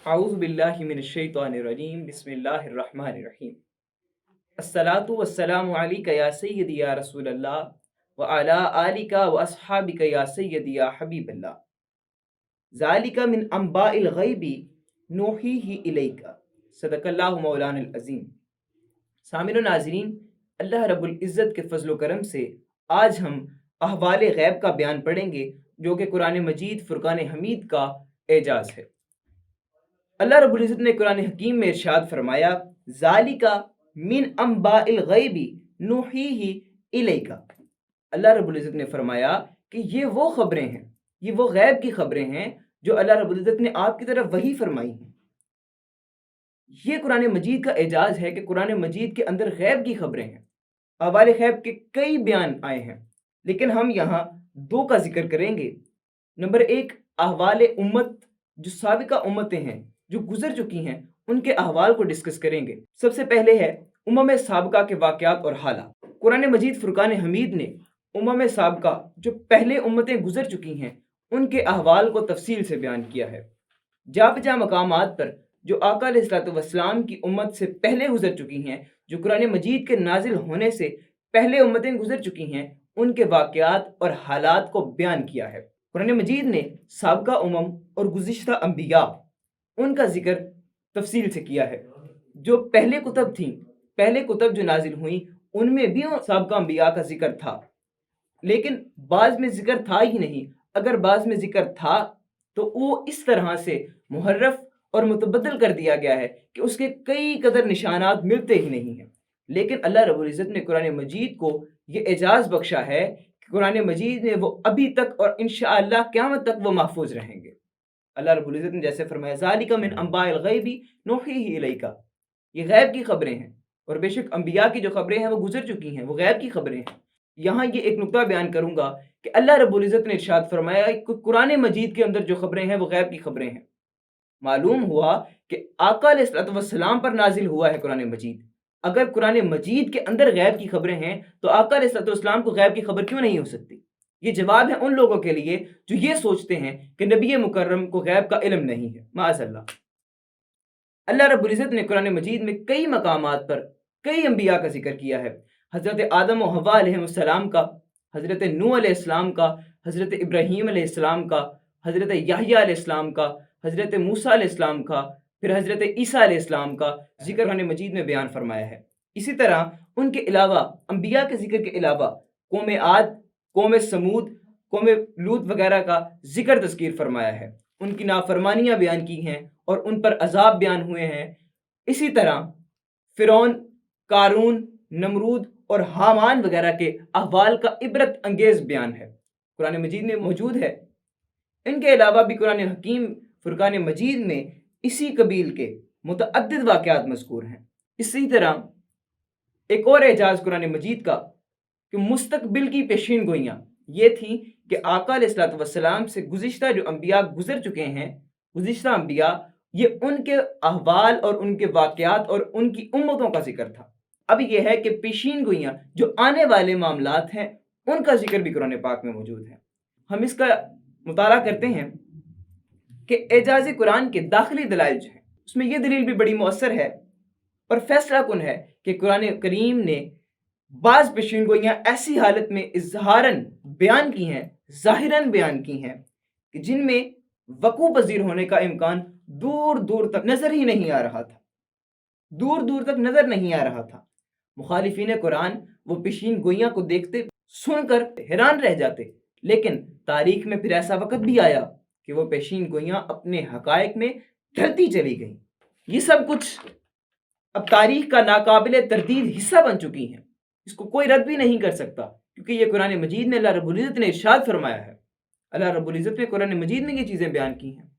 अऊज़ु बिल्लाहि मिनश्शैतानिर्रजीम बिस्मिल्लाहिर्रहमानिर्रहीम। अस्सलातु वस्सलामु अलैका या सय्यदी या रसूलल्लाह व अला आलिका व अस्हाबिका या सय्यदी या हबीबल्लाह। ज़ालिका मिन अंबाइल गैबी नूहीही इलैका। सदक़ल्लाहु मौलानल अज़ीम। सामिन व नाज़रीन, अल्लाह रब्बुल इज़्ज़त के फ़ज़्ल व करम से आज हम अहवाल गैब का बयान पढ़ेंगे, जो कि कुरान मजीद फ़ुरक़ान हमीद का एजाज़ है। अल्लाह रब्बुल इज़्ज़त ने कुरान हकीम में इरशाद फरमाया, ज़ालिका मिन अंबाइल गैबी नूहीही इलैका। अल्लाह रब्बुल इज़्ज़त ने फरमाया कि ये वो खबरें हैं, ये वो गैब की खबरें हैं जो अल्लाह रब्बुल इज़्ज़त ने आपकी तरफ वही फरमाई हैं। ये कुरान मजीद का एजाज़ है कि कुरान मजीद के अंदर गैब की खबरें हैं। अहवाल गैब के कई बयान आए हैं, लेकिन हम यहाँ दो का जिक्र करेंगे। नंबर एक, अहवाल उम्मत, जो साबिका उम्मतें हैं जो गुजर चुकी हैं, उनके अहवाल को डिस्कस करेंगे। सबसे पहले है उम्म साबिका के वाक़यात और हालात। कुरान मजीद फ़ुरक़ान हमीद ने उम्म साबिका, जो पहले उम्मतें गुजर चुकी हैं, उनके अहवाल को तफसील से बयान किया है। जा बजा मकामात पर जो आका अलैहिस्सलाम की उम्मत से पहले गुजर चुकी हैं, जो कुरान मजीद के नाजिल होने से पहले उम्मतें गुजर चुकी हैं, उनके वाक़यात और हालात को बयान किया है। कुरान मजीद ने साबिका उम्म और गुज़िश्ता अंबिया, उनका ज़िक्र तफसील से किया है। जो पहले कुतब थीं, पहले कुतब जो नाजिल हुई, उनमें भी साबिका अंबिया का ज़िक्र था, लेकिन बाज़ में ज़िक्र था ही नहीं। अगर बाज़ में ज़िक्र था तो वो इस तरह से मुहर्रफ और मुतबद्दल कर दिया गया है कि उसके कई कदर निशानात मिलते ही नहीं हैं। लेकिन अल्लाह रब्बुल इज़्ज़त ने कुरान मजीद को ये एजाज़ बख्शा है कि कुरान मजीद में वो अभी तक और इंशाअल्लाह क़यामत तक वो महफूज रहेंगे। अल्लाह रब्बुल इज़्ज़त ने जैसे फरमाया, ज़ालिका मिन अंबाइल गैबी नूहीही इलैका। ये गैब की खबरें हैं, और बेशक अंबिया की जो खबरें हैं वो गुजर चुकी हैं, वो गैब की खबरें हैं। यहाँ ये एक नुक्ता बयान करूँगा कि अल्लाह रब्बुल इज़्ज़त ने इरशाद फरमाया कि कुरान मजीद के अंदर जो खबरें हैं वो गैब की खबरें हैं। मालूम हुआ कि आका अलैहिस्सलाम पर नाजिल हुआ है कुरान मजीद। अगर कुरान मजीद के अंदर गैब की खबरें हैं, तो आका अलैहिस्सलाम को गैब की खबर क्यों नहीं हो सकती? ये जवाब है उन लोगों के लिए जो ये सोचते हैं कि नबी मुकर्रम को गैब का इल्म नहीं है। माअज़ल्लाह। अल्लाह रब्बुल इज़्ज़त ने कुरान मजीद में कई मकामात पर कई अंबिया का ज़िक्र किया है। हज़रत आदम और हव्वा अलैहिस्सलाम का, हज़रत नूह अलैहिस्सलाम का, हज़रत इब्राहीम अलैहिस्सलाम का, हज़रत याह्या अलैहिस्सलाम का, हज़रत मूसा अलैहिस्सलाम का, फिर हज़रत ईसा अलैहिस्सलाम का ज़िक्र कुरान मजीद में बयान फरमाया है। इसी तरह उनके अलावा, अंबिया के ज़िक्र के अलावा, कौम आद, कौम समूद, कौम लूत वगैरह का ज़िक्र तज़कीर फरमाया है। उनकी नाफरमानियाँ बयान की हैं और उन पर अज़ाब बयान हुए हैं। इसी तरह फ़िरौन, कारून, नमरूद और हामान वगैरह के अहवाल का इबरत अंगेज़ बयान है, कुरान मजीद में मौजूद है। इनके अलावा भी कुरान हकीम फ़ुरक़ान मजीद में इसी कबील के मुतअद्दिद वाक़यात मज़कूर हैं। इसी तरह एक और एजाज़ कुरान मजीद का कि मुस्तक़बिल की पेशीन गोइयाँ ये थी कि आका अलैहिस्सलाम से गुज़िश्ता जो अंबिया गुज़र चुके हैं, गुज़िश्ता अंबिया, ये उनके अहवाल और उनके वाक़यात और उनकी उम्मतों का ज़िक्र था। अब ये है कि पेशीन गोइयाँ जो आने वाले मामलात हैं, उनका ज़िक्र भी कुरान पाक में मौजूद है। हम इसका मुताला करते हैं कि एजाज़ कुरान के दाखिली दलाइल जो हैं, उसमें ये दलील भी बड़ी मौसर है और फैसला कुन है कि कुरान करीम ने बाज़ पेशीन गोइयाँ ऐसी हालत में इज़हारन बयान की हैं, ज़ाहिरन बयान की हैं, कि जिनमें वक़ू पज़ीर होने का इम्कान दूर दूर तक नज़र ही नहीं आ रहा था, दूर दूर तक नज़र नहीं आ रहा था। मुखालिफीन कुरान वो पेशीन गोइयाँ को देखते, सुनकर हैरान रह जाते। लेकिन तारीख में फिर ऐसा वक़्त भी आया कि वो पेशीन गोइयाँ अपने हक़ाइक़ में ढलती चली गईं। ये सब कुछ अब तारीख का नाकाबिले तरदीद हिस्सा बन चुकी हैं। इसको कोई रद्द भी नहीं कर सकता, क्योंकि ये कुरान मजीद में अल्लाह रब्बुल इज़्ज़त ने इरशाद फरमाया है। अल्लाह रब्बुल इज़्ज़त ने कुरान मजीद में ये चीज़ें बयान की हैं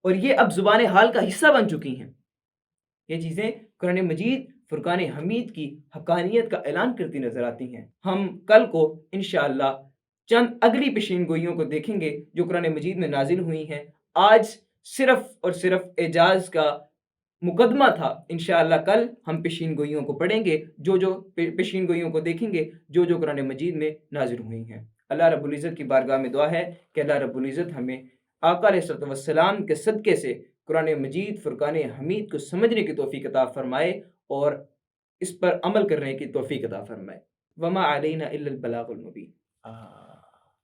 और ये अब ज़ुबान हाल का हिस्सा बन चुकी हैं। ये चीज़ें कुरान मजीद फ़ुरक़ान हमीद की हक़ानियत का ऐलान करती नज़र आती हैं। हम कल को इंशाअल्लाह चंद अगली पेशीन गोइयों को देखेंगे जो कुरान मजीद में नाज़िल हुई हैं। आज सिर्फ़ और सिर्फ़ एजाज़ का मुकदमा था। इंशाअल्लाह कल हम पेशीन गोइयों को पढ़ेंगे, जो पेशीन गोइयों को देखेंगे जो कुरान मजीद में नाज़िल हुई हैं। अल्लाह रब्बुल इज़्ज़त की बारगाह में दुआ है कि अल्लाह रब्बुल इज़्ज़त हमें आका अलैहिस्सलाम के सदक़े से قرآن مجید فرقان حمید کو سمجھنے کی توفیق عطا فرمائے اور اس پر عمل کرنے کی توفیق عطا فرمائے۔ وما علینا الا البلاغ المبین۔